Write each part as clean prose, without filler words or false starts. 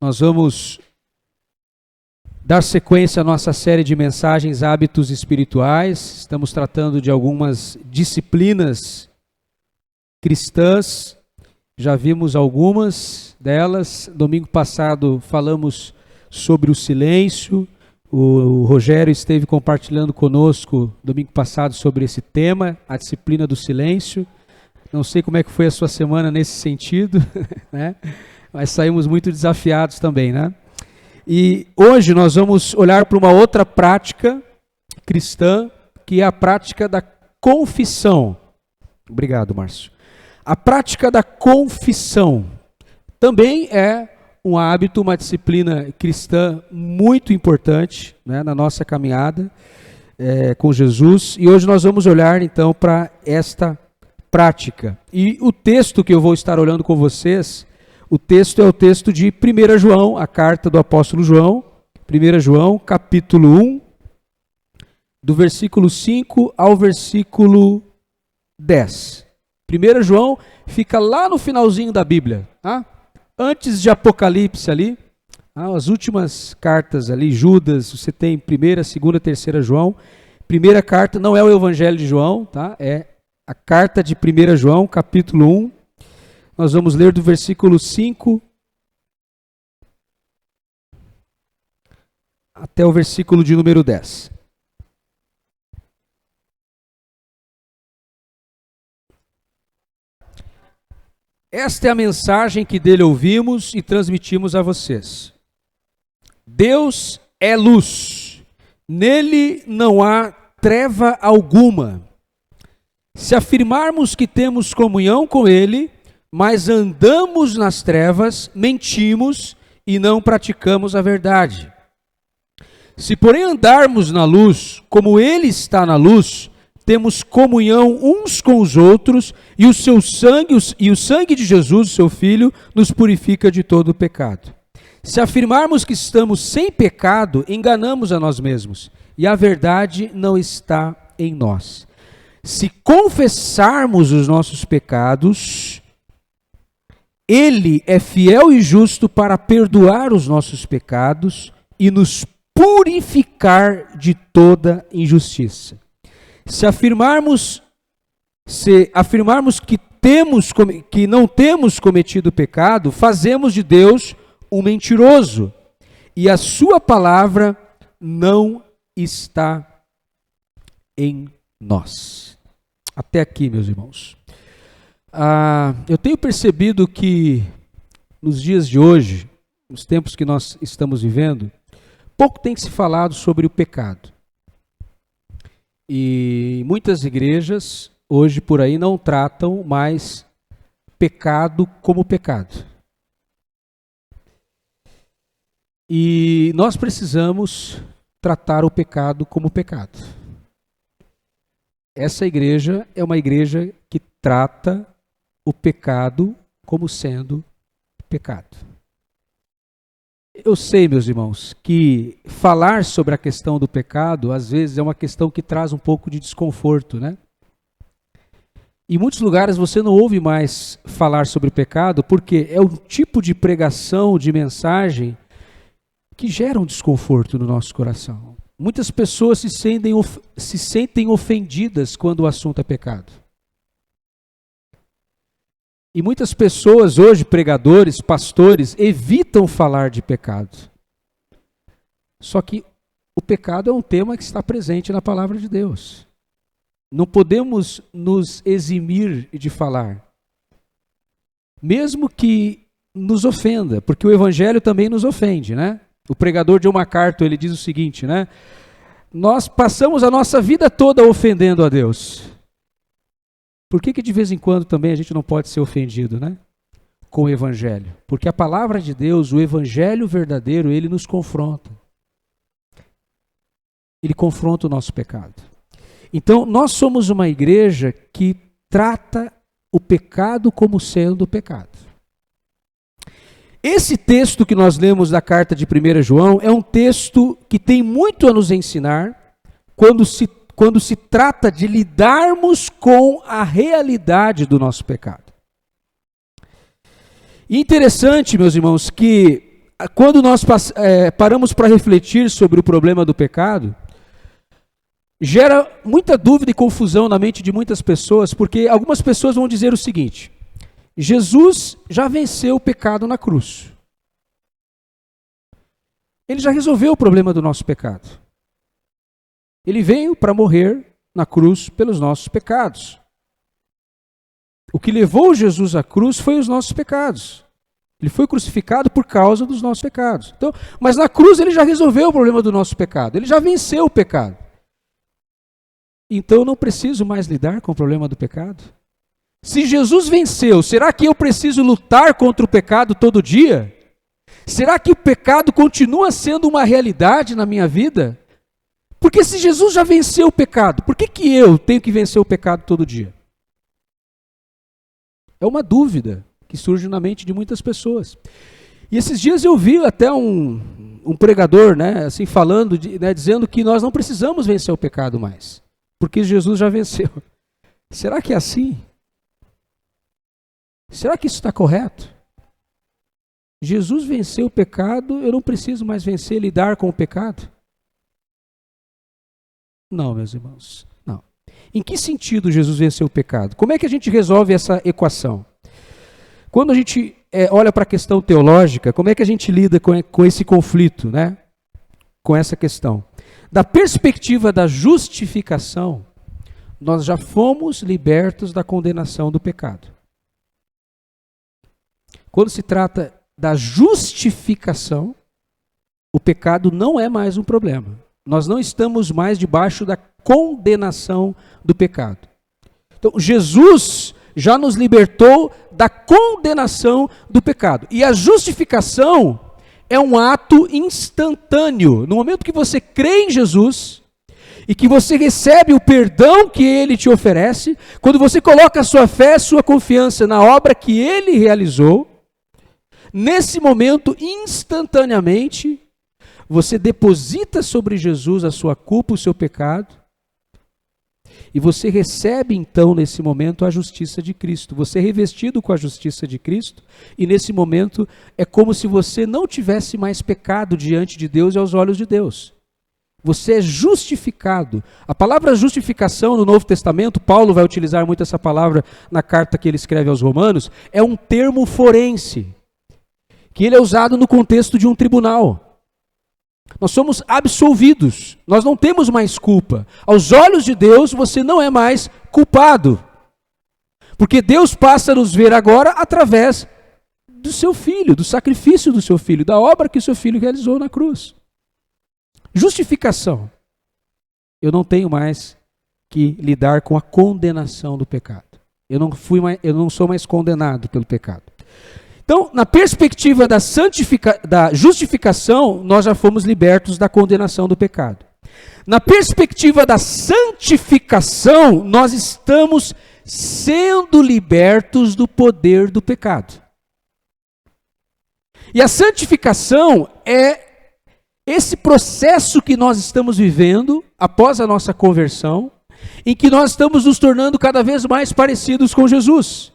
Nós vamos dar sequência à nossa série de mensagens Hábitos Espirituais. Estamos tratando de algumas disciplinas cristãs. Já vimos algumas delas. Domingo passado falamos sobre o silêncio. O Rogério esteve compartilhando conosco domingo passado sobre esse tema, a disciplina do silêncio. Não sei como é que foi a sua semana nesse sentido, né? Mas saímos muito desafiados também, né? E hoje nós vamos olhar para uma outra prática cristã, que é a prática da confissão. Obrigado, Márcio. A prática da confissão também é um hábito, uma disciplina cristã muito importante, né, na nossa caminhada com Jesus. E hoje nós vamos olhar então para esta prática. E o texto que eu vou estar olhando com vocês, o texto é o texto de 1 João, a carta do apóstolo João, 1 João, capítulo 1, do versículo 5 ao versículo 10. 1 João fica lá no finalzinho da Bíblia, tá? Antes de Apocalipse ali, as últimas cartas ali, Judas, você tem 1ª, 2ª, 3ª João. Primeira carta não é o Evangelho de João, tá? É a carta de 1 João, capítulo 1. Nós vamos ler do versículo 5 até o versículo de número 10. Esta é a mensagem que dele ouvimos e transmitimos a vocês. Deus é luz, nele não há treva alguma. Se afirmarmos que temos comunhão com ele, mas andamos nas trevas, mentimos e não praticamos a verdade. Se porém andarmos na luz, como ele está na luz, temos comunhão uns com os outros, e o sangue de Jesus, seu Filho, nos purifica de todo o pecado. Se afirmarmos que estamos sem pecado, enganamos a nós mesmos, e a verdade não está em nós. Se confessarmos os nossos pecados, ele é fiel e justo para perdoar os nossos pecados e nos purificar de toda injustiça. Se afirmarmos que não temos cometido pecado, fazemos de Deus um mentiroso, e a sua palavra não está em nós. Até aqui, meus irmãos. Eu tenho percebido que nos dias de hoje, nos tempos que nós estamos vivendo, pouco tem se falado sobre o pecado. E muitas igrejas hoje por aí não tratam mais pecado como pecado. E nós precisamos tratar o pecado como pecado. Essa igreja é uma igreja que trata o pecado como sendo pecado. Eu sei, meus irmãos, que falar sobre a questão do pecado, às vezes, é uma questão que traz um pouco de desconforto, né? Em muitos lugares você não ouve mais falar sobre pecado, porque é um tipo de pregação, de mensagem, que gera um desconforto no nosso coração. Muitas pessoas se sentem ofendidas quando o assunto é pecado. E muitas pessoas hoje, pregadores, pastores, evitam falar de pecado. Só que o pecado é um tema que está presente na palavra de Deus. Não podemos nos eximir de falar. Mesmo que nos ofenda, porque o evangelho também nos ofende, né? O pregador John MacArthur, ele diz o seguinte, né? Nós passamos a nossa vida toda ofendendo a Deus. Por que de vez em quando também a gente não pode ser ofendido, né? Com o evangelho? Porque a palavra de Deus, o evangelho verdadeiro, ele nos confronta. Ele confronta o nosso pecado. Então, nós somos uma igreja que trata o pecado como sendo pecado. Esse texto que nós lemos da carta de 1 João é um texto que tem muito a nos ensinar quando se trata de lidarmos com a realidade do nosso pecado. E interessante, meus irmãos, que quando nós paramos para refletir sobre o problema do pecado, gera muita dúvida e confusão na mente de muitas pessoas, porque algumas pessoas vão dizer o seguinte: Jesus já venceu o pecado na cruz. Ele já resolveu o problema do nosso pecado. Ele veio para morrer na cruz pelos nossos pecados. O que levou Jesus à cruz foi os nossos pecados. Ele foi crucificado por causa dos nossos pecados. Então, mas na cruz ele já resolveu o problema do nosso pecado. Ele já venceu o pecado. Então eu não preciso mais lidar com o problema do pecado? Se Jesus venceu, será que eu preciso lutar contra o pecado todo dia? Será que o pecado continua sendo uma realidade na minha vida? Porque se Jesus já venceu o pecado, por que eu tenho que vencer o pecado todo dia? É uma dúvida que surge na mente de muitas pessoas. E esses dias eu vi até um pregador, né, assim, falando, dizendo que nós não precisamos vencer o pecado mais, porque Jesus já venceu. Será que é assim? Será que isso está correto? Jesus venceu o pecado, eu não preciso mais vencer, lidar com o pecado? Não, meus irmãos, não. Em que sentido Jesus venceu o pecado? Como é que a gente resolve essa equação? Quando a gente olha para a questão teológica, como é que a gente lida com esse conflito, né? Com essa questão? Da perspectiva da justificação, nós já fomos libertos da condenação do pecado. Quando se trata da justificação, o pecado não é mais um problema. Nós não estamos mais debaixo da condenação do pecado. Então, Jesus já nos libertou da condenação do pecado. E a justificação é um ato instantâneo. No momento que você crê em Jesus e que você recebe o perdão que Ele te oferece, quando você coloca a sua fé, sua confiança na obra que Ele realizou, nesse momento, instantaneamente, você deposita sobre Jesus a sua culpa, o seu pecado, e você recebe então nesse momento a justiça de Cristo. Você é revestido com a justiça de Cristo, e nesse momento é como se você não tivesse mais pecado diante de Deus e aos olhos de Deus. Você é justificado. A palavra justificação no Novo Testamento, Paulo vai utilizar muito essa palavra na carta que ele escreve aos Romanos, é um termo forense, que ele é usado no contexto de um tribunal. Nós somos absolvidos, nós não temos mais culpa. Aos olhos de Deus, você não é mais culpado. Porque Deus passa a nos ver agora através do seu Filho, do sacrifício do seu Filho, da obra que o seu Filho realizou na cruz. Justificação. Eu não tenho mais que lidar com a condenação do pecado. Eu não sou mais condenado pelo pecado. Então, na perspectiva da justificação, nós já fomos libertos da condenação do pecado. Na perspectiva da santificação, nós estamos sendo libertos do poder do pecado. E a santificação é esse processo que nós estamos vivendo após a nossa conversão, em que nós estamos nos tornando cada vez mais parecidos com Jesus.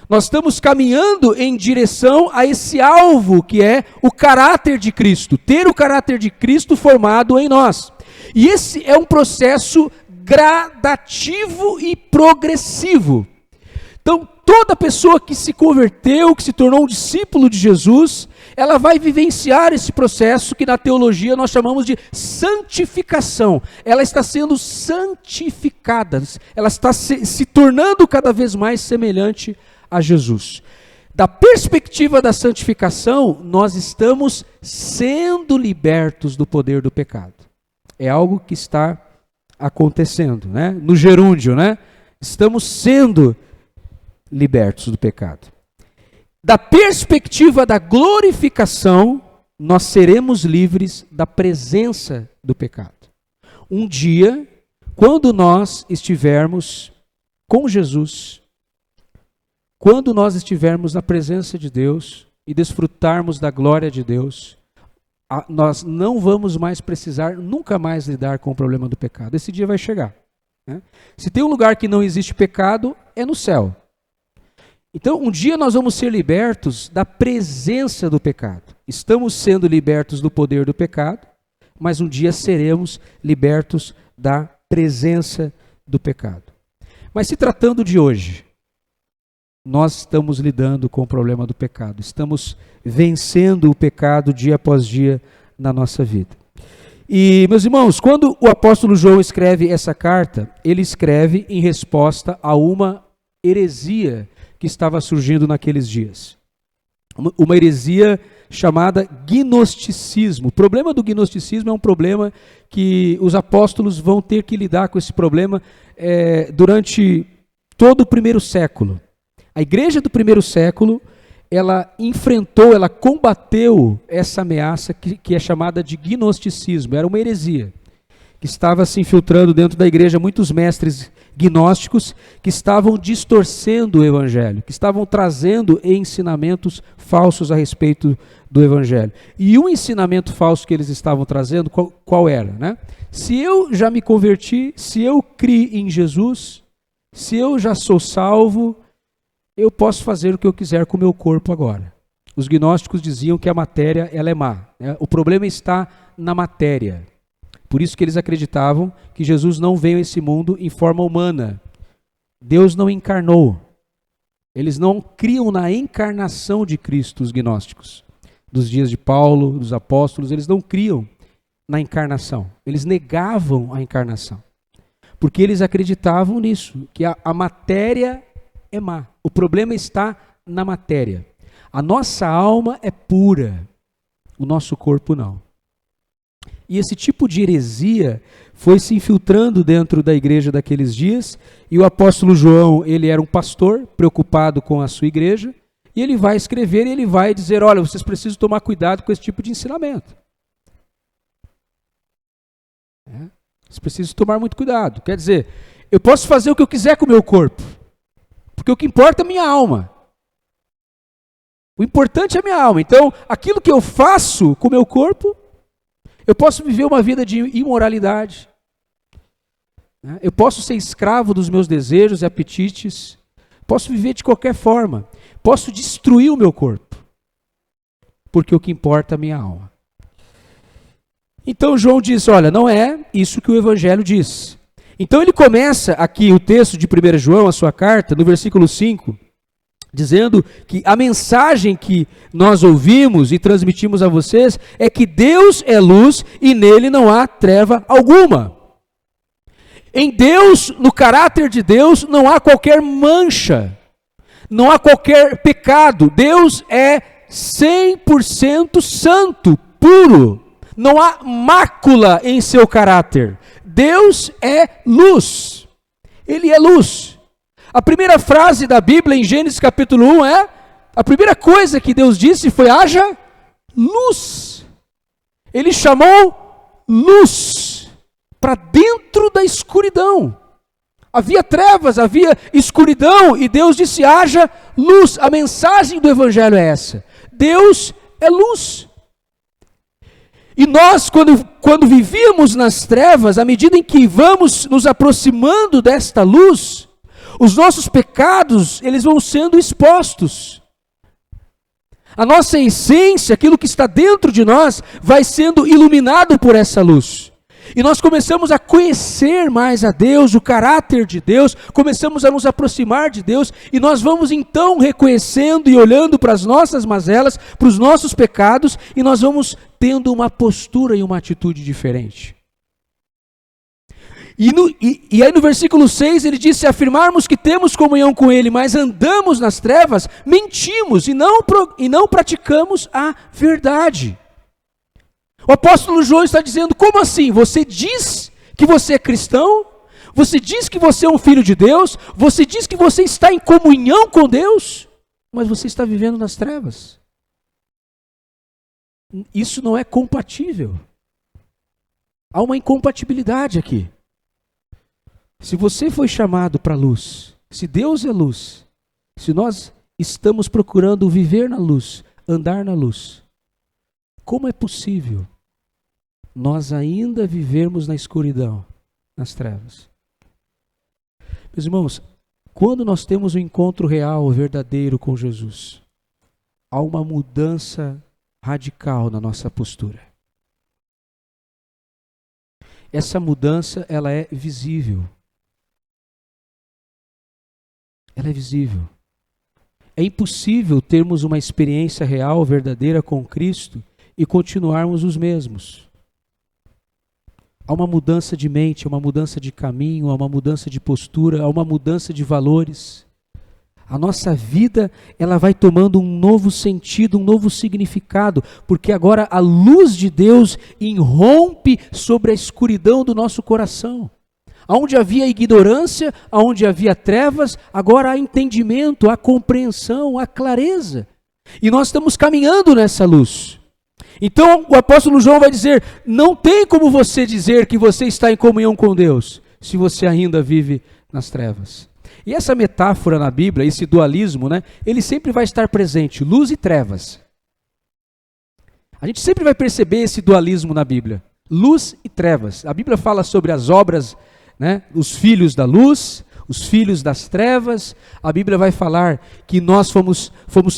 Nós estamos caminhando em direção a esse alvo que é o caráter de Cristo, ter o caráter de Cristo formado em nós. E esse é um processo gradativo e progressivo. Então, toda pessoa que se converteu, que se tornou um discípulo de Jesus, ela vai vivenciar esse processo que na teologia nós chamamos de santificação. Ela está sendo santificada, ela está se tornando cada vez mais semelhante a Jesus. Da perspectiva da santificação, nós estamos sendo libertos do poder do pecado. É algo que está acontecendo, né? No gerúndio, né? Estamos sendo libertos do pecado. Da perspectiva da glorificação, nós seremos livres da presença do pecado. Um dia, quando nós estivermos com Jesus, quando nós estivermos na presença de Deus e desfrutarmos da glória de Deus, nós não vamos mais precisar nunca mais lidar com o problema do pecado. Esse dia vai chegar, né? Se tem um lugar que não existe pecado, é no céu. Então, um dia nós vamos ser libertos da presença do pecado. Estamos sendo libertos do poder do pecado, mas um dia seremos libertos da presença do pecado. Mas se tratando de hoje, nós estamos lidando com o problema do pecado. Estamos vencendo o pecado dia após dia na nossa vida. E, meus irmãos, quando o apóstolo João escreve essa carta, ele escreve em resposta a uma heresia que estava surgindo naqueles dias. Uma heresia chamada gnosticismo. O problema do gnosticismo é um problema que os apóstolos vão ter que lidar com esse problema durante todo o primeiro século. A igreja do primeiro século, ela enfrentou, ela combateu essa ameaça que é chamada de gnosticismo. Era uma heresia que estava se infiltrando dentro da igreja, muitos mestres gnósticos que estavam distorcendo o evangelho, que estavam trazendo ensinamentos falsos a respeito do evangelho. E um ensinamento falso que eles estavam trazendo, qual era, né? Se eu já me converti, se eu criei em Jesus, se eu já sou salvo, eu posso fazer o que eu quiser com o meu corpo agora. Os gnósticos diziam que a matéria ela é má, né? O problema está na matéria. Por isso que eles acreditavam que Jesus não veio a esse mundo em forma humana. Deus não encarnou. Eles não criam na encarnação de Cristo, os gnósticos. Dos dias de Paulo, dos apóstolos, eles não criam na encarnação. Eles negavam a encarnação. Porque eles acreditavam nisso, que a matéria é má. O problema está na matéria. A nossa alma é pura, o nosso corpo não. E esse tipo de heresia foi se infiltrando dentro da igreja daqueles dias, e o apóstolo João, ele era um pastor preocupado com a sua igreja, e ele vai escrever e ele vai dizer, olha, vocês precisam tomar cuidado com esse tipo de ensinamento. Vocês precisam tomar muito cuidado. Quer dizer, eu posso fazer o que eu quiser com o meu corpo, porque o que importa é a minha alma. O importante é a minha alma. Então, aquilo que eu faço com o meu corpo, eu posso viver uma vida de imoralidade. Eu posso ser escravo dos meus desejos e apetites. Posso viver de qualquer forma. Posso destruir o meu corpo. Porque o que importa é a minha alma. Então João diz, olha, não é isso que o Evangelho diz. Então ele começa aqui o texto de 1 João, a sua carta, no versículo 5, dizendo que a mensagem que nós ouvimos e transmitimos a vocês é que Deus é luz e nele não há treva alguma. Em Deus, no caráter de Deus, não há qualquer mancha, não há qualquer pecado. Deus é 100% santo, puro. Não há mácula em seu caráter. Deus é luz. Ele é luz. A primeira frase da Bíblia em Gênesis capítulo 1 a primeira coisa que Deus disse foi, haja luz. Ele chamou luz para dentro da escuridão. Havia trevas, havia escuridão e Deus disse, haja luz. A mensagem do Evangelho é essa. Deus é luz. E nós, quando vivíamos nas trevas, à medida em que vamos nos aproximando desta luz, os nossos pecados, eles vão sendo expostos. A nossa essência, aquilo que está dentro de nós, vai sendo iluminado por essa luz. E nós começamos a conhecer mais a Deus, o caráter de Deus, começamos a nos aproximar de Deus, e nós vamos então reconhecendo e olhando para as nossas mazelas, para os nossos pecados, e nós vamos tendo uma postura e uma atitude diferente. E aí no versículo 6 ele diz, se afirmarmos que temos comunhão com Ele, mas andamos nas trevas, mentimos e não praticamos a verdade. O apóstolo João está dizendo, como assim? Você diz que você é cristão? Você diz que você é um filho de Deus? Você diz que você está em comunhão com Deus? Mas você está vivendo nas trevas. Isso não é compatível. Há uma incompatibilidade aqui. Se você foi chamado para a luz, se Deus é luz, se nós estamos procurando viver na luz, andar na luz, como é possível nós ainda vivermos na escuridão, nas trevas? Meus irmãos, quando nós temos um encontro real, verdadeiro com Jesus, há uma mudança radical na nossa postura. Essa mudança, ela é visível. Ela é visível. É impossível termos uma experiência real, verdadeira com Cristo e continuarmos os mesmos. Há uma mudança de mente, há uma mudança de caminho, há uma mudança de postura, há uma mudança de valores. A nossa vida, ela vai tomando um novo sentido, um novo significado, porque agora a luz de Deus irrompe sobre a escuridão do nosso coração. Onde havia ignorância, onde havia trevas, agora há entendimento, há compreensão, há clareza. E nós estamos caminhando nessa luz. Então o apóstolo João vai dizer, não tem como você dizer que você está em comunhão com Deus, se você ainda vive nas trevas. E essa metáfora na Bíblia, esse dualismo, né, ele sempre vai estar presente, luz e trevas. A gente sempre vai perceber esse dualismo na Bíblia, luz e trevas. A Bíblia fala sobre as obras, né, os filhos da luz, os filhos das trevas. A Bíblia vai falar que nós fomos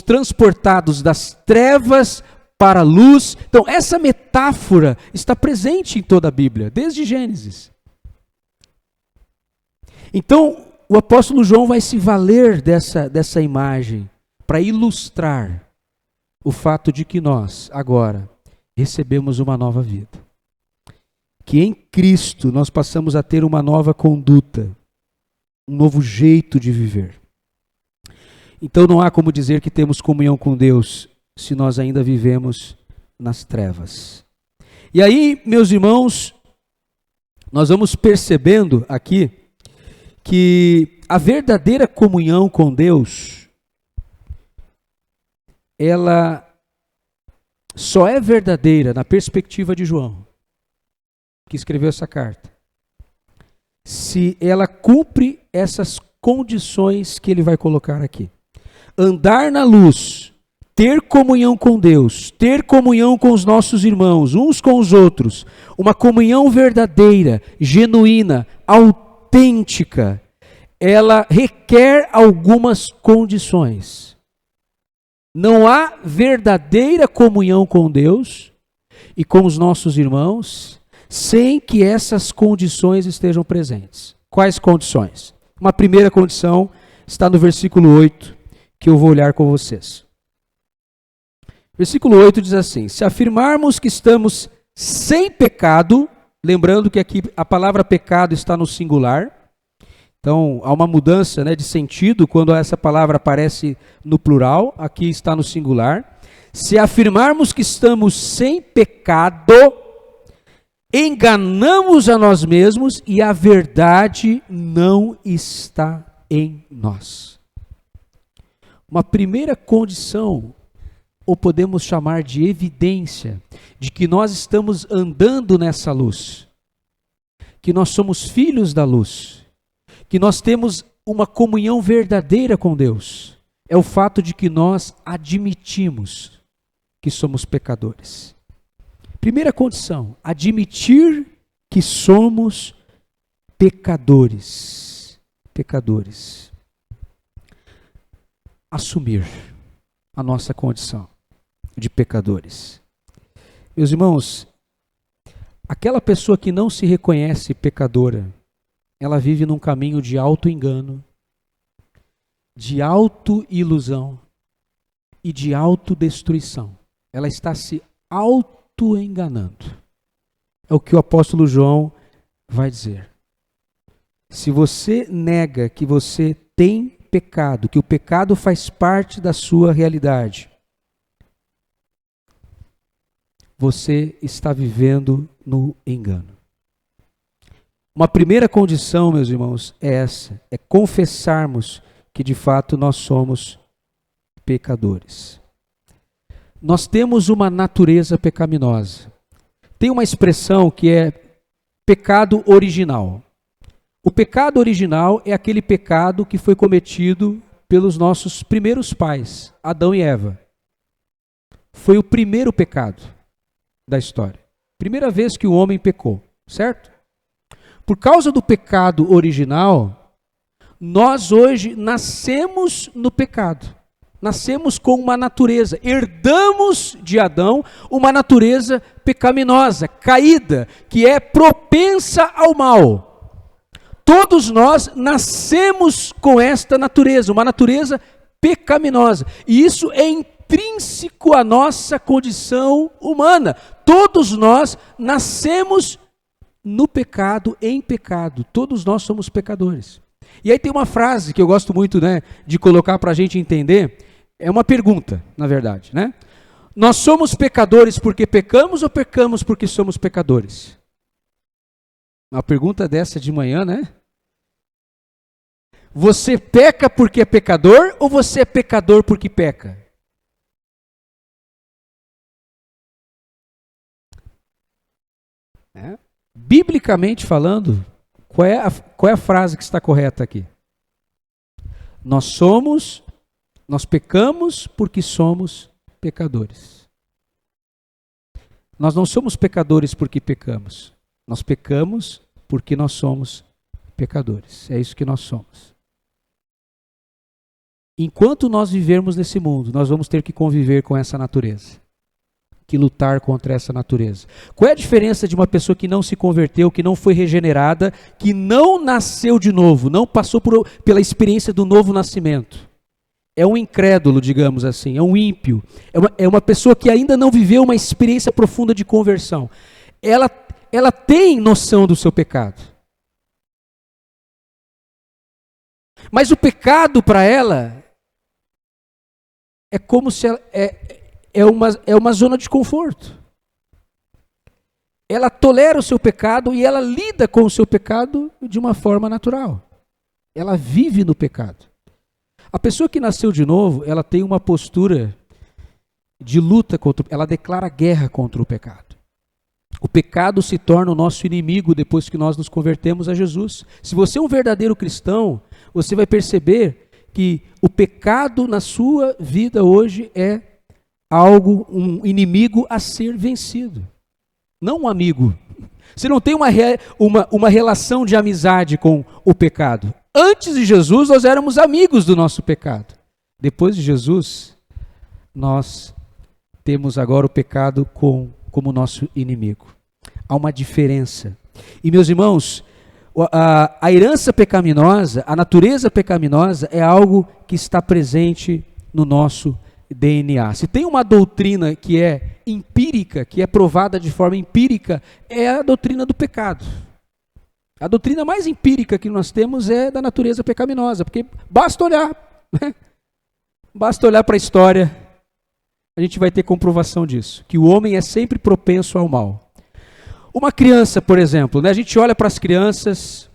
transportados das trevas para a luz. Então essa metáfora está presente em toda a Bíblia, desde Gênesis. Então o apóstolo João vai se valer dessa imagem para ilustrar o fato de que nós agora recebemos uma nova vida. Que em Cristo nós passamos a ter uma nova conduta, um novo jeito de viver. Então não há como dizer que temos comunhão com Deus se nós ainda vivemos nas trevas. E aí, meus irmãos, nós vamos percebendo aqui que a verdadeira comunhão com Deus, ela só é verdadeira na perspectiva de João, que escreveu essa carta, se ela cumpre essas condições que ele vai colocar aqui. Andar na luz, ter comunhão com Deus, ter comunhão com os nossos irmãos, uns com os outros, uma comunhão verdadeira, genuína, autêntica, ela requer algumas condições. Não há verdadeira comunhão com Deus e com os nossos irmãos sem que essas condições estejam presentes. Quais condições? Uma primeira condição está no versículo 8, que eu vou olhar com vocês. Versículo 8 diz assim: se afirmarmos que estamos sem pecado, lembrando que aqui a palavra pecado está no singular, então há uma mudança, né, de sentido quando essa palavra aparece no plural, aqui está no singular. Se afirmarmos que estamos sem pecado, enganamos a nós mesmos e a verdade não está em nós. Uma primeira condição, ou podemos chamar de evidência, de que nós estamos andando nessa luz, que nós somos filhos da luz, que nós temos uma comunhão verdadeira com Deus, é o fato de que nós admitimos que somos pecadores. Primeira condição, admitir que somos pecadores. Pecadores. Assumir a nossa condição de pecadores. Meus irmãos, aquela pessoa que não se reconhece pecadora, ela vive num caminho de auto-engano, de auto-ilusão e de autodestruição. Ela está se auto-enganando. É o que o apóstolo João vai dizer. Se você nega que você tem pecado, que o pecado faz parte da sua realidade, você está vivendo no engano. Uma primeira condição, meus irmãos, é essa, é confessarmos que de fato nós somos pecadores. Nós temos uma natureza pecaminosa. Tem uma expressão que é pecado original. O pecado original é aquele pecado que foi cometido pelos nossos primeiros pais, Adão e Eva. Foi o primeiro pecado da história. Primeira vez que o homem pecou, certo? Por causa do pecado original, nós hoje nascemos no pecado. nascemos com uma natureza, herdamos de Adão uma natureza pecaminosa, caída, que é propensa ao mal. Todos nós nascemos com esta natureza, uma natureza pecaminosa, e isso é intrínseco à nossa condição humana. Todos nós nascemos no pecado, em pecado, todos nós somos pecadores. E aí tem uma frase que eu gosto muito, né, de colocar para a gente entender, é uma pergunta, na verdade, né? Nós somos pecadores porque pecamos ou pecamos porque somos pecadores? Uma pergunta dessa de manhã, né? Você peca porque é pecador ou você é pecador porque peca? Biblicamente falando, qual é a frase que está correta aqui? Nós pecamos porque somos pecadores. Nós não somos pecadores porque pecamos. Nós pecamos porque nós somos pecadores. É isso que nós somos. Enquanto nós vivermos nesse mundo, nós vamos ter que conviver com essa natureza, que lutar contra essa natureza. Qual é a diferença de uma pessoa que não se converteu, que não foi regenerada, que não nasceu de novo, não passou pela experiência do novo nascimento? É um incrédulo, digamos assim, é um ímpio, é uma pessoa que ainda não viveu uma experiência profunda de conversão. Ela tem noção do seu pecado. Mas o pecado para ela é como se ela, é uma zona de conforto. Ela tolera o seu pecado e ela lida com o seu pecado de uma forma natural. Ela vive no pecado. A pessoa que nasceu de novo, ela tem uma postura de luta ela declara guerra contra o pecado. O pecado se torna o nosso inimigo depois que nós nos convertemos a Jesus. Se você é um verdadeiro cristão, você vai perceber que o pecado na sua vida hoje é um inimigo a ser vencido, não um amigo. Você não tem uma relação de amizade com o pecado. Antes de Jesus, nós éramos amigos do nosso pecado. Depois de Jesus, nós temos agora o pecado como nosso inimigo. Há uma diferença. E, meus irmãos, a herança pecaminosa, a natureza pecaminosa é algo que está presente no nosso DNA. Se tem uma doutrina que é empírica, que é provada de forma empírica, é a doutrina do pecado. A doutrina mais empírica que nós temos é da natureza pecaminosa, porque basta olhar, né? Basta olhar para a história, a gente vai ter comprovação disso, que o homem é sempre propenso ao mal. Uma criança, por exemplo, né? A gente olha para as crianças,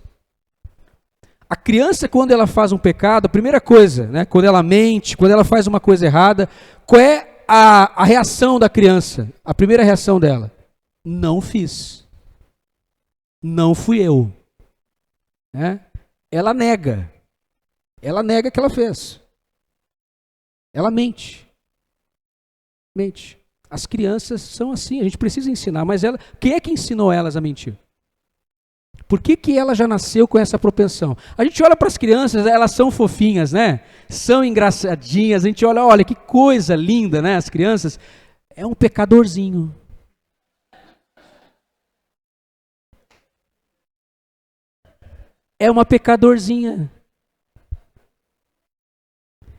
a criança quando ela faz um pecado, a primeira coisa, né? Quando ela mente, quando ela faz uma coisa errada, qual é a reação da criança? A primeira reação dela: não fiz, não fui eu. Né? Ela nega que ela fez, ela mente. As crianças são assim, a gente precisa ensinar, mas quem é que ensinou elas a mentir? Por que ela já nasceu com essa propensão? A gente olha para as crianças, elas são fofinhas, né? São engraçadinhas, a gente olha que coisa linda, né? As crianças, é um pecadorzinho. É uma pecadorzinha.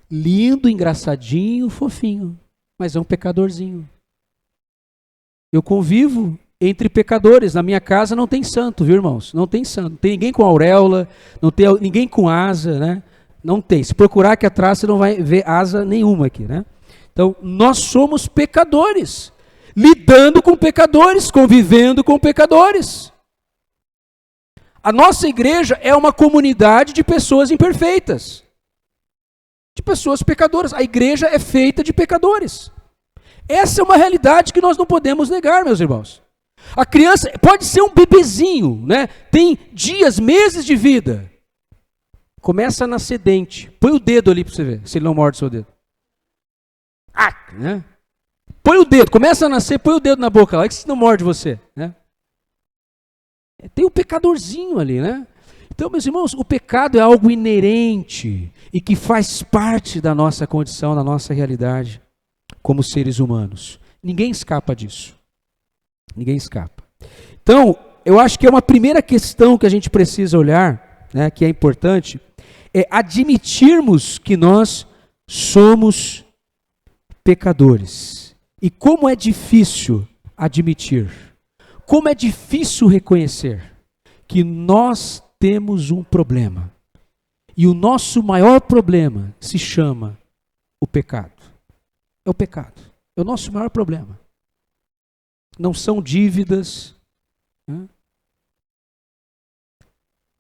Lindo, engraçadinho, fofinho, mas é um pecadorzinho. Eu convivo entre pecadores. Na minha casa não tem santo, viu, irmãos? Não tem santo. Não tem ninguém com auréola, não tem ninguém com asa, né? Não tem. Se procurar aqui atrás, você não vai ver asa nenhuma aqui, né? Então, nós somos pecadores, lidando com pecadores, convivendo com pecadores. A nossa igreja é uma comunidade de pessoas imperfeitas, de pessoas pecadoras. A igreja é feita de pecadores. Essa é uma realidade que nós não podemos negar, meus irmãos. A criança pode ser um bebezinho, né? Tem dias, meses de vida. Começa a nascer dente. Põe o dedo ali para você ver, se ele não morde o seu dedo. Né? Põe o dedo, começa a nascer, põe o dedo na boca lá, que se não morde você, né? Tem um pecadorzinho ali, né? Então, meus irmãos, o pecado é algo inerente e que faz parte da nossa condição, da nossa realidade como seres humanos. Ninguém escapa disso. Ninguém escapa. Então, eu acho que é uma primeira questão que a gente precisa olhar, né, que é importante, é admitirmos que nós somos pecadores. E como é difícil admitir, como é difícil reconhecer que nós temos um problema. E o nosso maior problema se chama o pecado. É o pecado. É o nosso maior problema. Não são dívidas, né?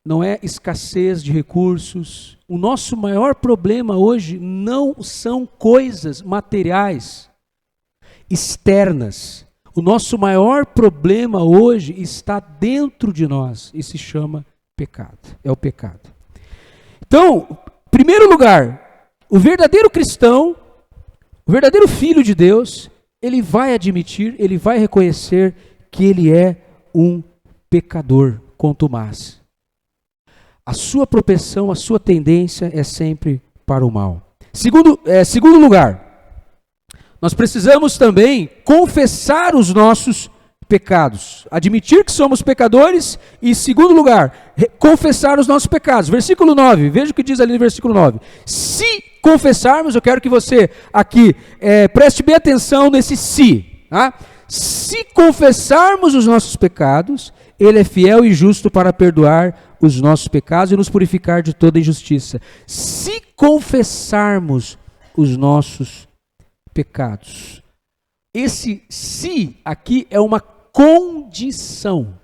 Não é escassez de recursos. O nosso maior problema hoje não são coisas materiais, externas. O nosso maior problema hoje está dentro de nós e se chama pecado. É o pecado. Então, em primeiro lugar, o verdadeiro cristão, o verdadeiro filho de Deus, ele vai admitir, ele vai reconhecer que ele é um pecador contumaz. A sua propensão, a sua tendência é sempre para o mal. Segundo lugar, nós precisamos também confessar os nossos pecados. Admitir que somos pecadores e, segundo lugar, confessar os nossos pecados. Versículo 9, veja o que diz ali no versículo 9. Se confessarmos, eu quero que você aqui preste bem atenção nesse se. Tá? Se confessarmos os nossos pecados, Ele é fiel e justo para perdoar os nossos pecados e nos purificar de toda injustiça. Se confessarmos os nossos pecados. Esse se aqui é uma condição.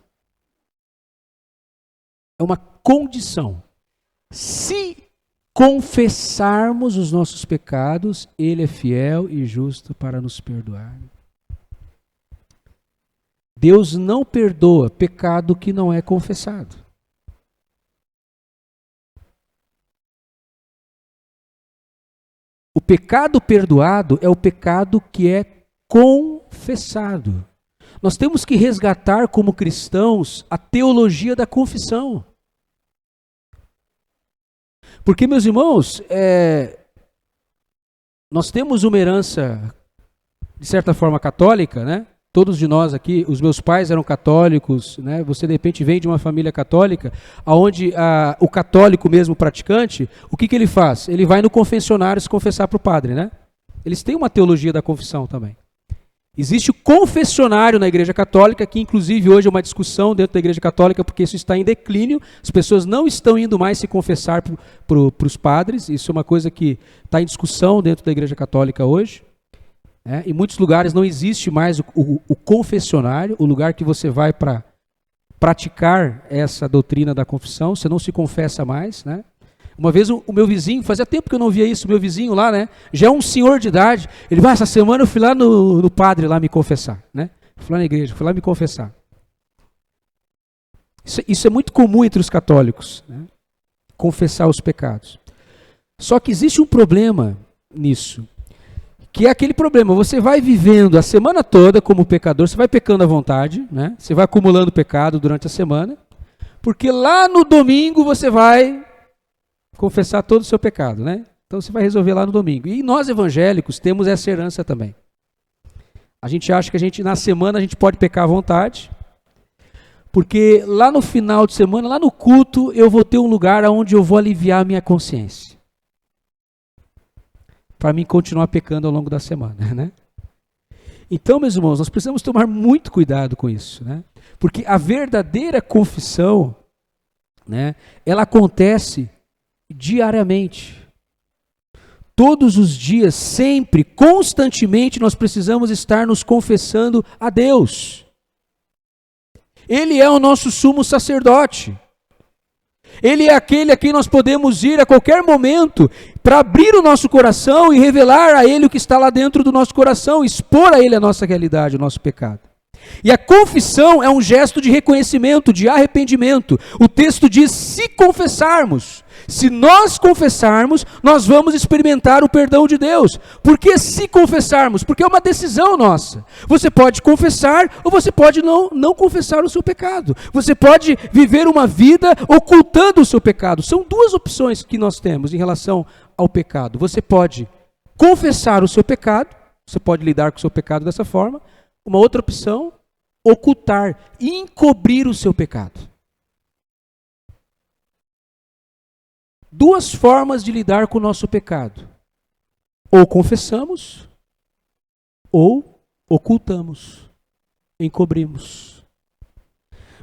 É uma condição. Se confessarmos os nossos pecados, Ele é fiel e justo para nos perdoar. Deus não perdoa pecado que não é confessado. O pecado perdoado é o pecado que é confessado. Nós temos que resgatar como cristãos a teologia da confissão. Porque, meus irmãos, nós temos uma herança, de certa forma, católica, né? Todos de nós aqui, os meus pais eram católicos, né? Você de repente vem de uma família católica, onde o católico mesmo praticante, o que ele faz? Ele vai no confessionário se confessar para o padre, né? Eles têm uma teologia da confissão também. Existe o confessionário na Igreja Católica, que inclusive hoje é uma discussão dentro da Igreja Católica, porque isso está em declínio, as pessoas não estão indo mais se confessar para os padres, isso é uma coisa que está em discussão dentro da Igreja Católica hoje. Em muitos lugares não existe mais o confessionário, o lugar que você vai para praticar essa doutrina da confissão, você não se confessa mais, né? Uma vez o meu vizinho, fazia tempo que eu não via isso, o meu vizinho lá, né? Já é um senhor de idade, ele vai, essa semana eu fui lá no padre lá me confessar, né? Fui lá na igreja, fui lá me confessar. Isso é muito comum entre os católicos, né? Confessar os pecados. Só que existe um problema nisso. Que é aquele problema, você vai vivendo a semana toda como pecador, você vai pecando à vontade, né? Você vai acumulando pecado durante a semana, porque lá no domingo você vai confessar todo o seu pecado, né? Então você vai resolver lá no domingo. E nós evangélicos temos essa herança também. A gente acha que na semana a gente pode pecar à vontade, porque lá no final de semana, lá no culto, eu vou ter um lugar onde eu vou aliviar a minha consciência. Para mim continuar pecando ao longo da semana, né? Então, meus irmãos, nós precisamos tomar muito cuidado com isso, né? Porque a verdadeira confissão, né, ela acontece diariamente. Todos os dias, sempre, constantemente, nós precisamos estar nos confessando a Deus. Ele é o nosso sumo sacerdote. Ele é aquele a quem nós podemos ir a qualquer momento para abrir o nosso coração e revelar a Ele o que está lá dentro do nosso coração, expor a Ele a nossa realidade, o nosso pecado. E a confissão é um gesto de reconhecimento, de arrependimento. O texto diz: se confessarmos. Se nós confessarmos, nós vamos experimentar o perdão de Deus. Por que se confessarmos? Porque é uma decisão nossa. Você pode confessar ou você pode não confessar o seu pecado. Você pode viver uma vida ocultando o seu pecado. São duas opções que nós temos em relação ao pecado. Você pode confessar o seu pecado, você pode lidar com o seu pecado dessa forma. Uma outra opção, ocultar, encobrir o seu pecado. Duas formas de lidar com o nosso pecado. Ou confessamos, ou ocultamos, encobrimos.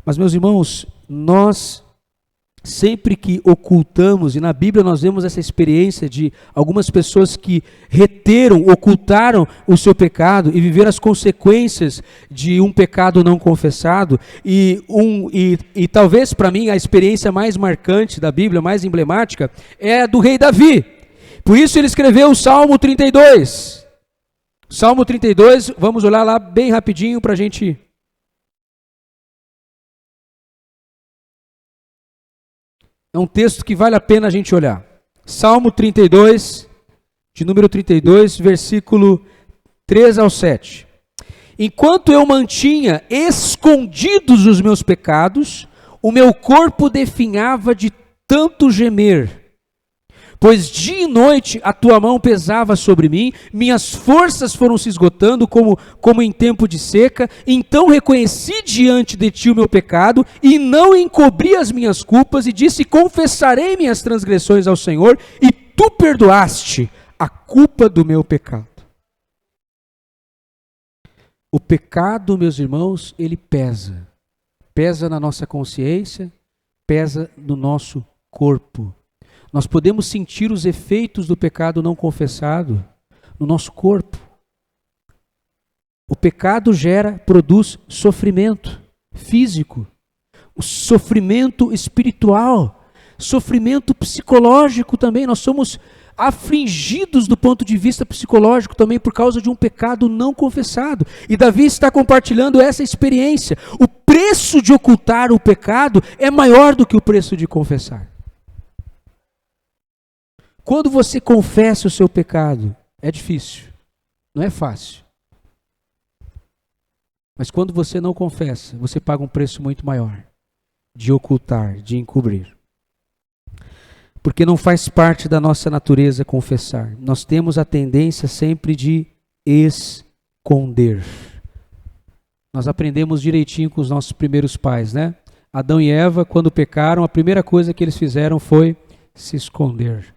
Mas, meus irmãos, nós sempre que ocultamos, e na Bíblia nós vemos essa experiência de algumas pessoas que reteram, ocultaram o seu pecado e viveram as consequências de um pecado não confessado, e talvez para mim a experiência mais marcante da Bíblia, mais emblemática, é a do rei Davi. Por isso ele escreveu o Salmo 32. Salmo 32, vamos olhar lá bem rapidinho para a gente... É um texto que vale a pena a gente olhar. Salmo 32, de número 32, versículo 3 ao 7. Enquanto eu mantinha escondidos os meus pecados, o meu corpo definhava de tanto gemer. Pois dia e noite a tua mão pesava sobre mim, minhas forças foram se esgotando como em tempo de seca. Então reconheci diante de ti o meu pecado e não encobri as minhas culpas e disse: confessarei minhas transgressões ao Senhor, e tu perdoaste a culpa do meu pecado. O pecado, meus irmãos, ele pesa. Pesa na nossa consciência, pesa no nosso corpo. Nós podemos sentir os efeitos do pecado não confessado no nosso corpo. O pecado produz sofrimento físico, o sofrimento espiritual, sofrimento psicológico também. Nós somos afligidos do ponto de vista psicológico também por causa de um pecado não confessado. E Davi está compartilhando essa experiência. O preço de ocultar o pecado é maior do que o preço de confessar. Quando você confessa o seu pecado, é difícil, não é fácil. Mas quando você não confessa, você paga um preço muito maior de ocultar, de encobrir. Porque não faz parte da nossa natureza confessar. Nós temos a tendência sempre de esconder. Nós aprendemos direitinho com os nossos primeiros pais, né? Adão e Eva, quando pecaram, a primeira coisa que eles fizeram foi se esconder.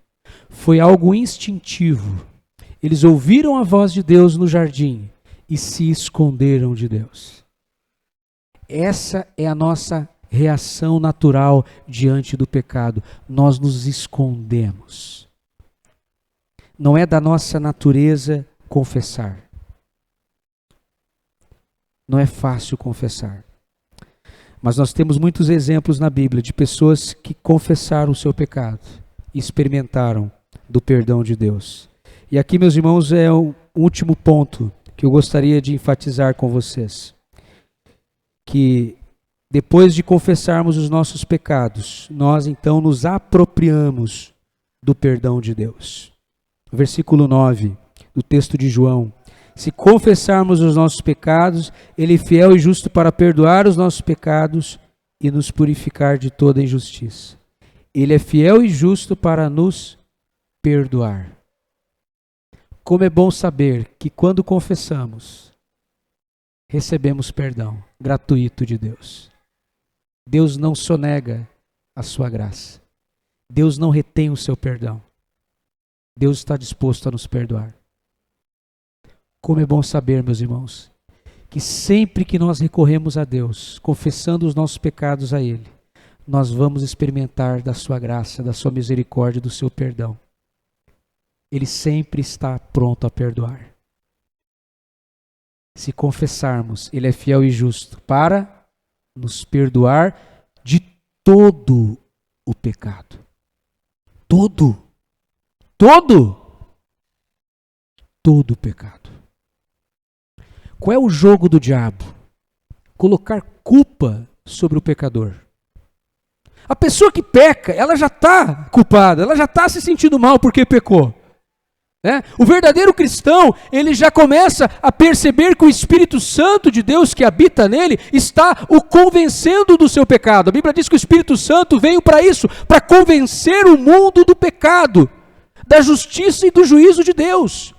Foi algo instintivo. Eles ouviram a voz de Deus no jardim e se esconderam de Deus. Essa é a nossa reação natural diante do pecado. Nós nos escondemos. Não é da nossa natureza confessar. Não é fácil confessar. Mas nós temos muitos exemplos na Bíblia de pessoas que confessaram o seu pecado e experimentaram do perdão de Deus. E aqui, meus irmãos, é o último ponto que eu gostaria de enfatizar com vocês. Que depois de confessarmos os nossos pecados, nós então nos apropriamos do perdão de Deus. Versículo 9 do texto de João. Se confessarmos os nossos pecados, Ele é fiel e justo para perdoar os nossos pecados e nos purificar de toda injustiça. Ele é fiel e justo para nos perdoar. Como é bom saber que quando confessamos, recebemos perdão gratuito de Deus. Deus não sonega a sua graça. Deus não retém o seu perdão. Deus está disposto a nos perdoar. Como é bom saber, meus irmãos, que sempre que nós recorremos a Deus, confessando os nossos pecados a Ele, nós vamos experimentar da sua graça, da sua misericórdia, do seu perdão. Ele sempre está pronto a perdoar. Se confessarmos, Ele é fiel e justo para nos perdoar de todo o pecado. Todo o pecado. Qual é o jogo do diabo? colocar culpa sobre o pecador. A pessoa que peca, ela já está culpada, ela já está se sentindo mal porque pecou. O verdadeiro cristão, ele já começa a perceber que o Espírito Santo de Deus que habita nele está o convencendo do seu pecado. A Bíblia diz que o Espírito Santo veio para isso, para convencer o mundo do pecado, da justiça e do juízo de Deus.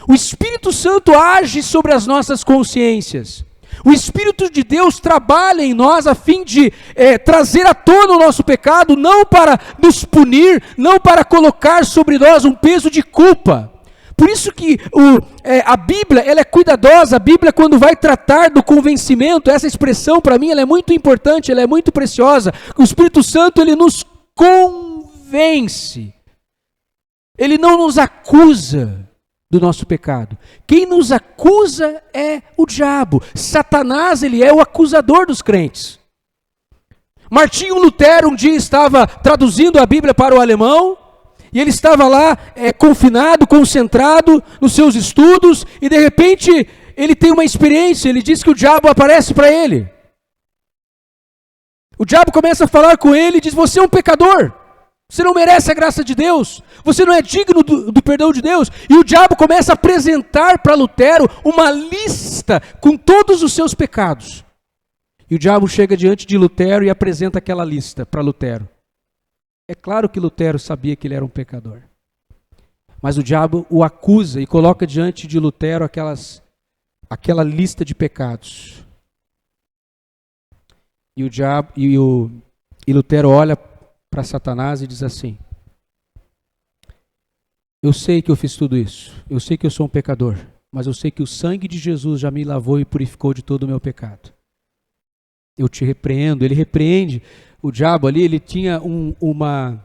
O Espírito Santo age sobre as nossas consciências. O Espírito de Deus trabalha em nós a fim de trazer à tona o nosso pecado, não para nos punir, não para colocar sobre nós um peso de culpa. Por isso que a Bíblia, ela é cuidadosa. A Bíblia, quando vai tratar do convencimento, essa expressão para mim ela é muito importante, ela é muito preciosa. O Espírito Santo, ele nos convence. Ele não nos acusa do nosso pecado. Quem nos acusa é o diabo. Satanás, ele é o acusador dos crentes. Martinho Lutero um dia estava traduzindo a Bíblia para o alemão, e ele estava lá confinado, concentrado nos seus estudos, e de repente ele tem uma experiência, ele diz que o diabo aparece para ele. O diabo começa a falar com ele e diz: você é um pecador. Você não merece a graça de Deus. Você não é digno do perdão de Deus. E o diabo começa a apresentar para Lutero uma lista com todos os seus pecados. E o diabo chega diante de Lutero e apresenta aquela lista para Lutero. É claro que Lutero sabia que ele era um pecador. Mas o diabo o acusa e coloca diante de Lutero aquela lista de pecados. E Lutero olha para Satanás e diz assim: eu sei que eu fiz tudo isso, eu sei que eu sou um pecador, mas eu sei que o sangue de Jesus já me lavou e purificou de todo o meu pecado. Eu te repreendo. Ele repreende o diabo ali. Ele tinha uma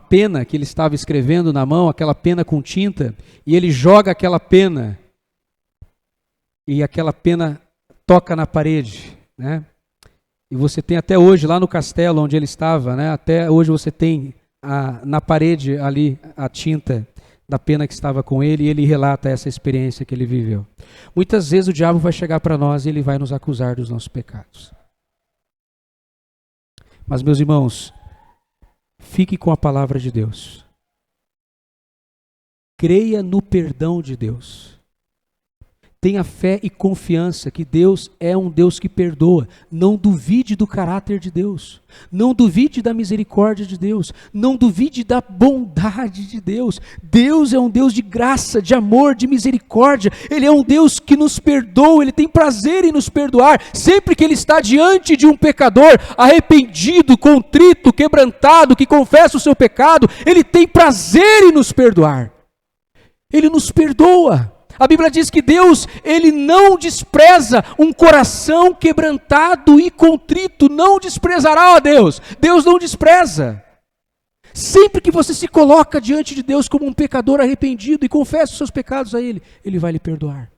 pena que ele estava escrevendo na mão, aquela pena com tinta, e ele joga aquela pena, e aquela pena toca na parede, E você tem até hoje, lá no castelo onde ele estava, até hoje você tem na parede ali a tinta da pena que estava com ele, e ele relata essa experiência que ele viveu. Muitas vezes o diabo vai chegar para nós e ele vai nos acusar dos nossos pecados. Mas, meus irmãos, fique com a palavra de Deus. Creia no perdão de Deus. Tenha fé e confiança que Deus é um Deus que perdoa. Não duvide do caráter de Deus. Não duvide da misericórdia de Deus. Não duvide da bondade de Deus. Deus é um Deus de graça, de amor, de misericórdia. Ele é um Deus que nos perdoa. Ele tem prazer em nos perdoar. Sempre que Ele está diante de um pecador arrependido, contrito, quebrantado, que confessa o seu pecado, Ele tem prazer em nos perdoar. Ele nos perdoa. A Bíblia diz que Deus, Ele não despreza um coração quebrantado e contrito, não desprezará a Deus. Deus não despreza. Sempre que você se coloca diante de Deus como um pecador arrependido e confessa os seus pecados a Ele, Ele vai lhe perdoar.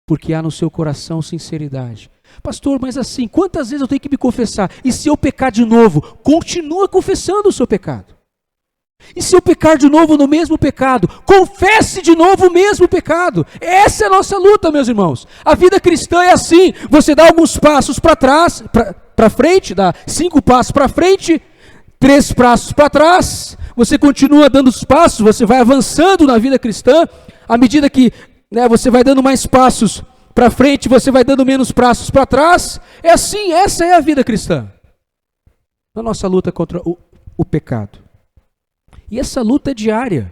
Porque há no seu coração sinceridade. Pastor, mas assim, quantas vezes eu tenho que me confessar? E se eu pecar de novo? Continua confessando o seu pecado. E se eu pecar de novo no mesmo pecado, confesse de novo o mesmo pecado. Essa é a nossa luta, meus irmãos. A vida cristã é assim: você dá alguns passos para trás, para frente, dá 5 passos para frente, 3 passos para trás, você continua dando os passos, você vai avançando na vida cristã, à medida que você vai dando mais passos para frente, você vai dando menos passos para trás. É assim, essa é a vida cristã. A nossa luta contra o pecado. E essa luta é diária.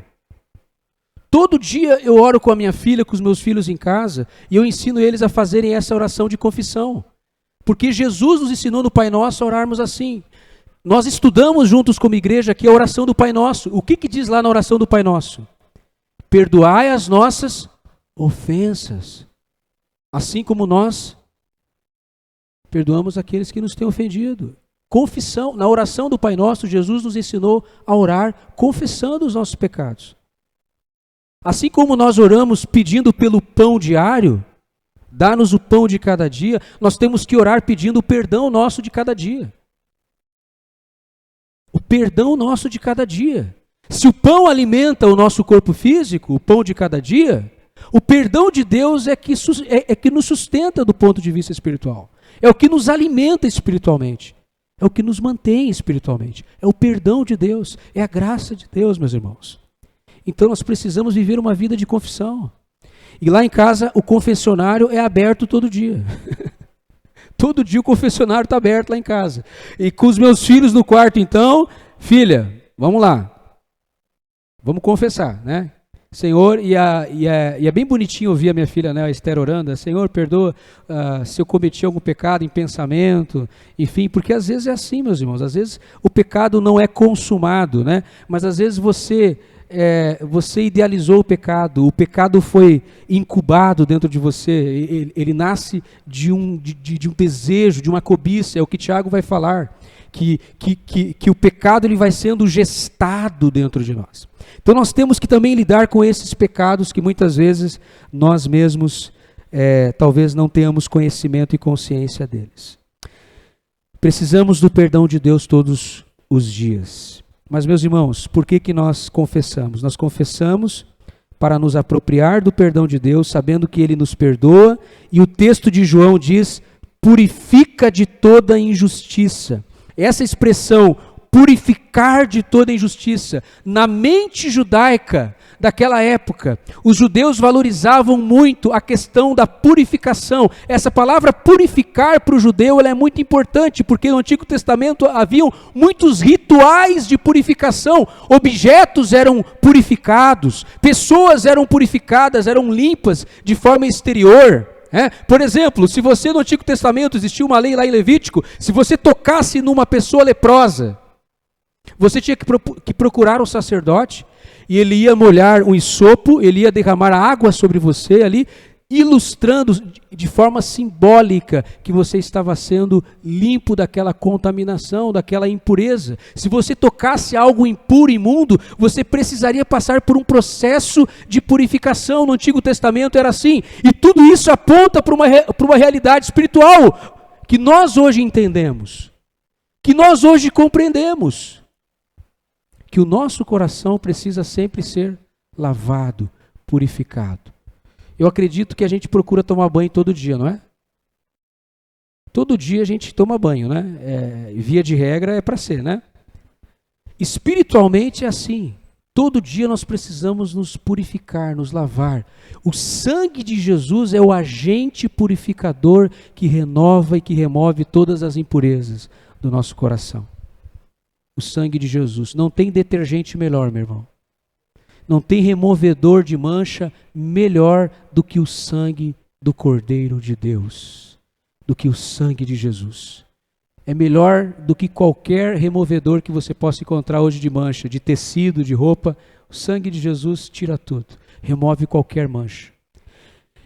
Todo dia eu oro com a minha filha, com os meus filhos em casa, e eu ensino eles a fazerem essa oração de confissão. Porque Jesus nos ensinou no Pai Nosso a orarmos assim. Nós estudamos juntos como igreja aqui a oração do Pai Nosso. O que diz lá na oração do Pai Nosso? Perdoai as nossas ofensas, assim como nós perdoamos aqueles que nos têm ofendido. Confissão, na oração do Pai Nosso, Jesus nos ensinou a orar confessando os nossos pecados. Assim como nós oramos pedindo pelo pão diário, dá-nos o pão de cada dia, nós temos que orar pedindo o perdão nosso de cada dia. O perdão nosso de cada dia. Se o pão alimenta o nosso corpo físico, o pão de cada dia, O perdão de Deus é que nos sustenta do ponto de vista espiritual. É o que nos alimenta espiritualmente. É o que nos mantém espiritualmente. É o perdão de Deus. É a graça de Deus, meus irmãos. Então nós precisamos viver uma vida de confissão. E lá em casa o confessionário é aberto todo dia. Todo dia o confessionário está aberto lá em casa. E com os meus filhos no quarto, então, filha, vamos lá. Vamos confessar, né? Senhor, e é bem bonitinho ouvir a minha filha, né, a Esther orando, Senhor, perdoa se eu cometi algum pecado em pensamento, enfim, porque às vezes é assim, meus irmãos, às vezes o pecado não é consumado, né, mas às vezes você idealizou o pecado foi incubado dentro de você, ele nasce de um desejo, de uma cobiça, é o que Tiago vai falar, que o pecado ele vai sendo gestado dentro de nós. Então nós temos que também lidar com esses pecados que muitas vezes nós mesmos talvez não tenhamos conhecimento e consciência deles. Precisamos do perdão de Deus todos os dias. Mas, meus irmãos, por que nós confessamos? Nós confessamos para nos apropriar do perdão de Deus, sabendo que Ele nos perdoa, e o texto de João diz, purifica de toda injustiça. Essa expressão, purificar de toda injustiça, na mente judaica daquela época, os judeus valorizavam muito a questão da purificação. Essa palavra purificar para o judeu ela é muito importante, porque no Antigo Testamento haviam muitos rituais de purificação, objetos eram purificados, pessoas eram purificadas, eram limpas de forma exterior. Por exemplo, se você no Antigo Testamento existia uma lei lá em Levítico, se você tocasse numa pessoa leprosa, você tinha que procurar um sacerdote, e ele ia molhar um hisopo, ele ia derramar água sobre você ali, ilustrando de forma simbólica que você estava sendo limpo daquela contaminação, daquela impureza. Se você tocasse algo impuro, imundo, você precisaria passar por um processo de purificação. No Antigo Testamento era assim. E tudo isso aponta para uma realidade espiritual que nós hoje entendemos, que nós hoje compreendemos. Que o nosso coração precisa sempre ser lavado, purificado. Eu acredito que a gente procura tomar banho todo dia, não é? Todo dia a gente toma banho, né? Via de regra é para ser, né? Espiritualmente é assim. Todo dia nós precisamos nos purificar, nos lavar. O sangue de Jesus é o agente purificador que renova e que remove todas as impurezas do nosso coração. O sangue de Jesus. Não tem detergente melhor, meu irmão. Não tem removedor de mancha melhor do que o sangue do Cordeiro de Deus. Do que o sangue de Jesus. É melhor do que qualquer removedor que você possa encontrar hoje de mancha, de tecido, de roupa. O sangue de Jesus tira tudo. Remove qualquer mancha.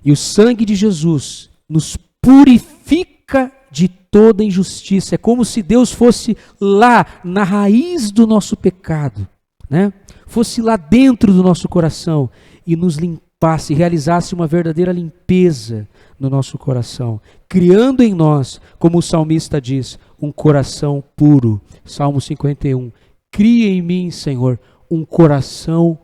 E o sangue de Jesus nos purifica de toda injustiça. É como se Deus fosse lá na raiz do nosso pecado, né? Fosse lá dentro do nosso coração e nos limpasse, realizasse uma verdadeira limpeza no nosso coração, criando em nós, como o salmista diz, um coração puro. Salmo 51. Cria em mim, Senhor, um coração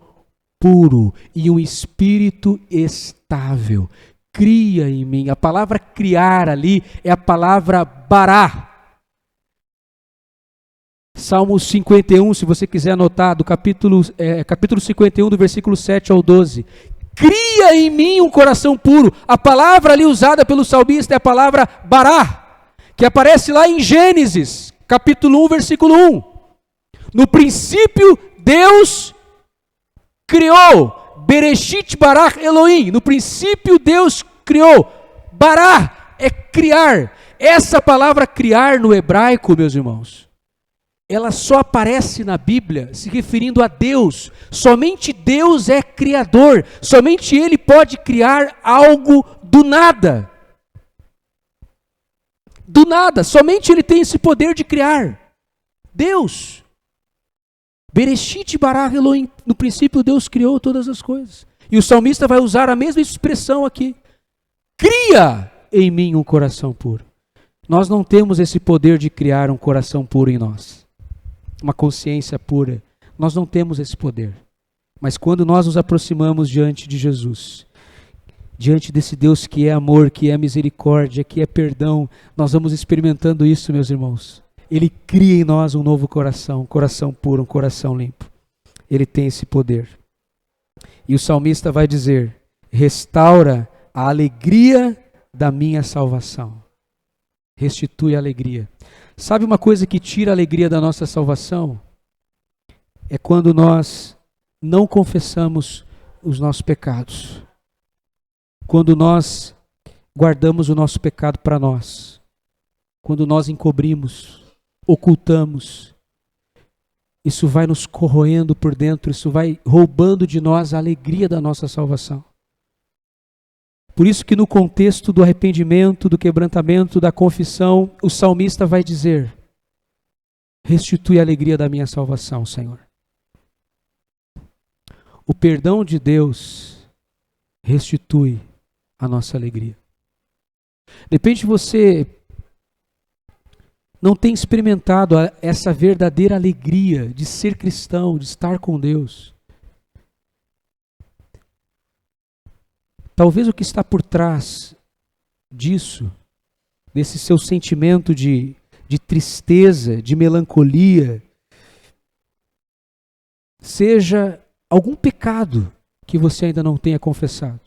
puro e um espírito estável. Cria em mim. A palavra criar ali é a palavra bará. Salmo 51, se você quiser anotar, do capítulo 51, do versículo 7 ao 12. Cria em mim um coração puro. A palavra ali usada pelo salmista é a palavra bará, que aparece lá em Gênesis, capítulo 1, versículo 1. No princípio, Deus criou. Bereshit bara Elohim. No princípio Deus criou. Bará é criar. Essa palavra criar no hebraico, meus irmãos, ela só aparece na Bíblia se referindo a Deus. Somente Deus é criador. Somente Ele pode criar algo do nada. Do nada. Somente Ele tem esse poder de criar. Deus. Bereshit bara Elohim. No princípio Deus criou todas as coisas. E o salmista vai usar a mesma expressão aqui. Cria em mim um coração puro. Nós não temos esse poder de criar um coração puro em nós. Uma consciência pura. Nós não temos esse poder. Mas quando nós nos aproximamos diante de Jesus diante desse Deus que é amor, que é misericórdia, que é perdão, nós vamos experimentando isso, meus irmãos. Ele cria em nós um novo coração, um coração puro, um coração limpo. Ele tem esse poder. E o salmista vai dizer: restaura a alegria da minha salvação. Restitui a alegria. Sabe uma coisa que tira a alegria da nossa salvação? É quando nós não confessamos os nossos pecados. Quando nós guardamos o nosso pecado para nós. Quando nós encobrimos, ocultamos. Isso vai nos corroendo por dentro, isso vai roubando de nós a alegria da nossa salvação. Por isso que no contexto do arrependimento, do quebrantamento, da confissão, o salmista vai dizer: restitui a alegria da minha salvação, Senhor. O perdão de Deus restitui a nossa alegria. De repente você não tem experimentado essa verdadeira alegria de ser cristão, de estar com Deus. Talvez o que está por trás disso, desse seu sentimento de tristeza, de melancolia, seja algum pecado que você ainda não tenha confessado.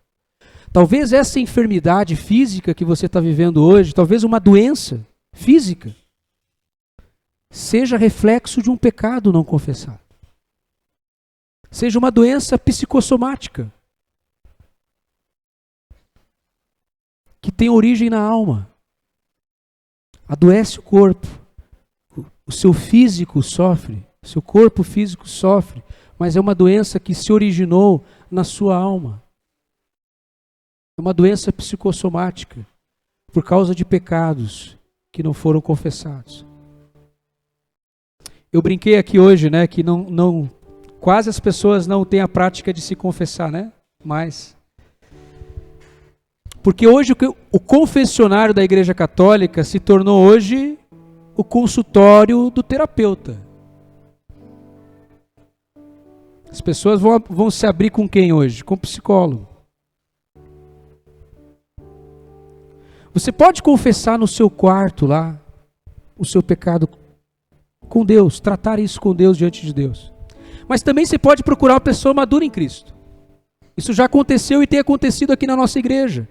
Talvez essa enfermidade física que você está vivendo hoje, talvez uma doença física, seja reflexo de um pecado não confessado. Seja uma doença psicossomática, que tem origem na alma. Adoece o corpo. O seu físico sofre, o seu corpo físico sofre, mas é uma doença que se originou na sua alma. É uma doença psicossomática, por causa de pecados que não foram confessados. Eu brinquei aqui hoje, né, que quase as pessoas não têm a prática de se confessar, né? Mas porque hoje o confessionário da Igreja Católica se tornou hoje o consultório do terapeuta. As pessoas vão se abrir com quem hoje? Com o psicólogo. Você pode confessar no seu quarto lá o seu pecado com Deus, tratar isso com Deus diante de Deus. Mas também você pode procurar uma pessoa madura em Cristo. Isso já aconteceu e tem acontecido aqui na nossa igreja.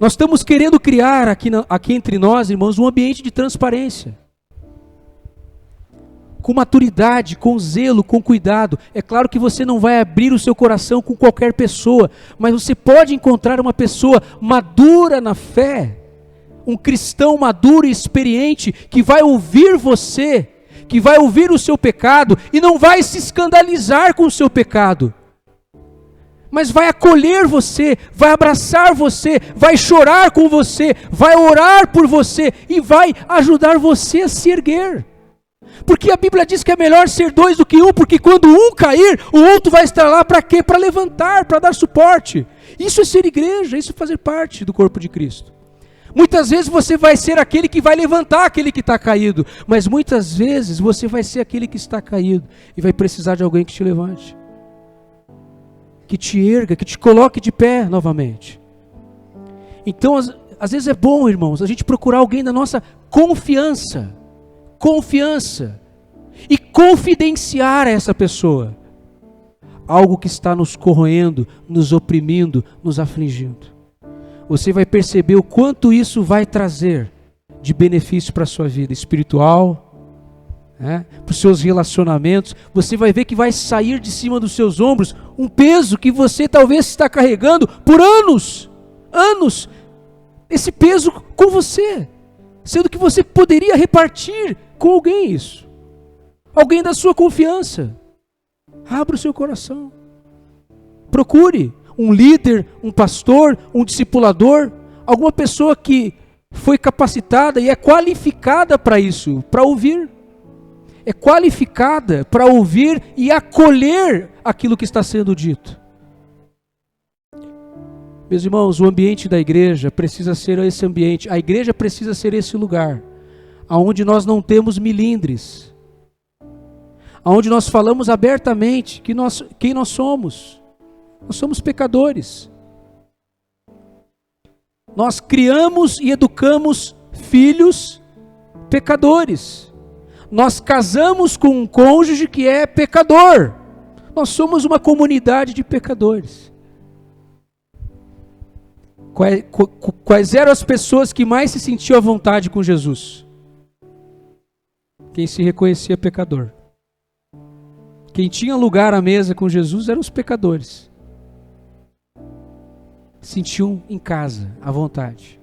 Nós estamos querendo criar aqui entre nós, irmãos, um ambiente de transparência. Com maturidade, com zelo, com cuidado. É claro que você não vai abrir o seu coração com qualquer pessoa, mas você pode encontrar uma pessoa madura na fé, um cristão maduro e experiente, que vai ouvir você, que vai ouvir o seu pecado e não vai se escandalizar com o seu pecado, mas vai acolher você, vai abraçar você, vai chorar com você, vai orar por você e vai ajudar você a se erguer. Porque a Bíblia diz que é melhor ser dois do que um, porque quando um cair, o outro vai estar lá para quê? Para levantar, para dar suporte. Isso é ser igreja, isso é fazer parte do corpo de Cristo. Muitas vezes você vai ser aquele que vai levantar aquele que está caído, mas muitas vezes você vai ser aquele que está caído e vai precisar de alguém que te levante, que te erga, que te coloque de pé novamente. Então, às vezes é bom, irmãos, a gente procurar alguém da nossa confiança e confidenciar a essa pessoa algo que está nos corroendo, nos oprimindo, nos afligindo. Você vai perceber o quanto isso vai trazer de benefício para a sua vida espiritual, para os seus relacionamentos. Você vai ver que vai sair de cima dos seus ombros um peso que você talvez está carregando por anos, esse peso com você, sendo que você poderia repartir com alguém isso, alguém da sua confiança. Abra o seu coração, procure um líder, um pastor, um discipulador, alguma pessoa que foi capacitada e é qualificada para isso, para ouvir. É qualificada para ouvir e acolher aquilo que está sendo dito. Meus irmãos, o ambiente da igreja precisa ser esse ambiente. A igreja precisa ser esse lugar, onde nós não temos milindres, onde nós falamos abertamente quem nós somos. Nós somos pecadores. Nós criamos e educamos filhos pecadores. Nós casamos com um cônjuge que é pecador. Nós somos uma comunidade de pecadores. Quais eram as pessoas que mais se sentiam à vontade com Jesus? Quem se reconhecia pecador. Quem tinha lugar à mesa com Jesus eram os pecadores. Sentiam em casa, à vontade.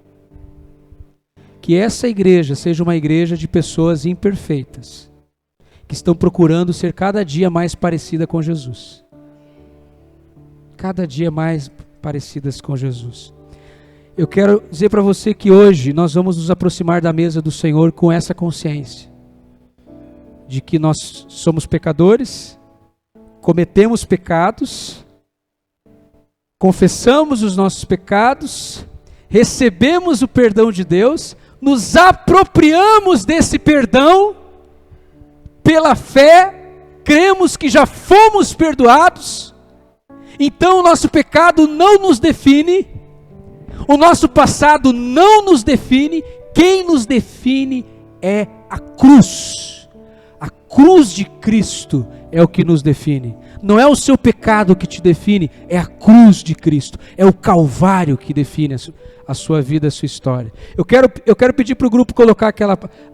Que essa igreja seja uma igreja de pessoas imperfeitas, que estão procurando ser cada dia mais parecida com Jesus. Cada dia mais parecidas com Jesus. Eu quero dizer para você que hoje nós vamos nos aproximar da mesa do Senhor com essa consciência de que nós somos pecadores, cometemos pecados, confessamos os nossos pecados, recebemos o perdão de Deus, nos apropriamos desse perdão pela fé, cremos que já fomos perdoados, então o nosso pecado não nos define, o nosso passado não nos define, quem nos define é a cruz. A cruz de Cristo é o que nos define. Não é o seu pecado que te define, é a cruz de Cristo. É o Calvário que define a sua vida, a sua história. Eu quero pedir para o grupo colocar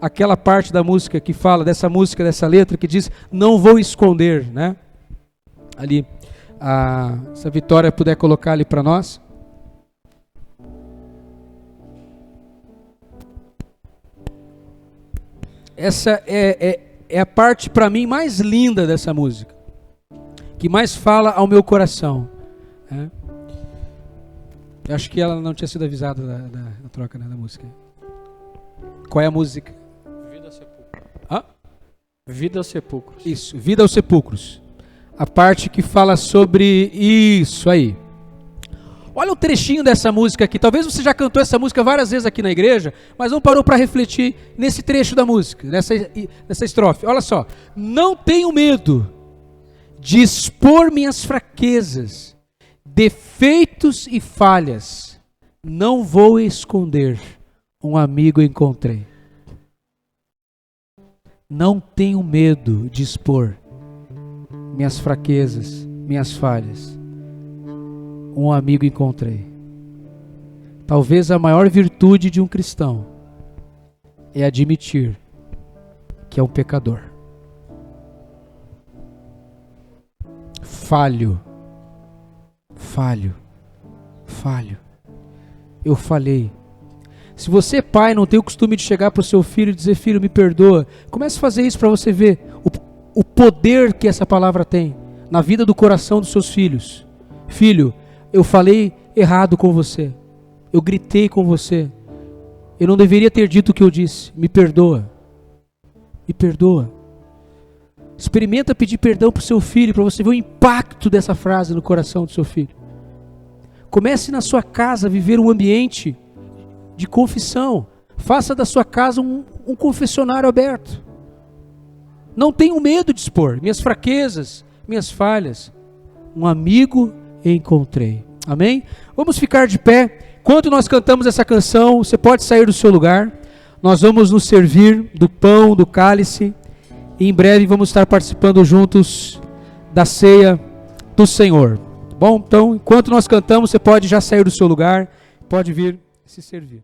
aquela parte da música que fala, dessa música, dessa letra, que diz, não vou esconder, né? Ali, se a Vitória puder colocar ali para nós. Essa é a parte para mim mais linda dessa música, que mais fala ao meu coração. Eu acho que ela não tinha sido avisada da troca, né, da música. Qual é a música? Vida aos sepulcros. Hã? Vida aos sepulcros. Isso, Vida aos sepulcros. A parte que fala sobre isso aí. Olha um trechinho dessa música aqui. Talvez você já cantou essa música várias vezes aqui na igreja, mas não parou para refletir nesse trecho da música, nessa estrofe. Olha só. Não tenho medo de expor minhas fraquezas, defeitos e falhas. Não vou esconder, um amigo encontrei. Não tenho medo de expor minhas fraquezas, minhas falhas. Um amigo encontrei. Talvez a maior virtude de um cristão é admitir que é um pecador. Falho. Eu falhei. Se você, pai, não tem o costume de chegar para o seu filho e dizer, filho, me perdoa, comece a fazer isso para você ver o poder que essa palavra tem na vida do coração dos seus filhos. Filho, eu falei errado com você. Eu gritei com você. Eu não deveria ter dito o que eu disse. Me perdoa. Me perdoa. Experimenta pedir perdão para o seu filho, para você ver o impacto dessa frase no coração do seu filho. Comece na sua casa a viver um ambiente de confissão. Faça da sua casa um confessionário aberto. Não tenho medo de expor minhas fraquezas, minhas falhas. Um amigo encontrei. Amém? Vamos ficar de pé. Enquanto nós cantamos essa canção, você pode sair do seu lugar. Nós vamos nos servir do pão, do cálice. E em breve vamos estar participando juntos da ceia do Senhor. Bom, então, enquanto nós cantamos, você pode já sair do seu lugar, pode vir se servir.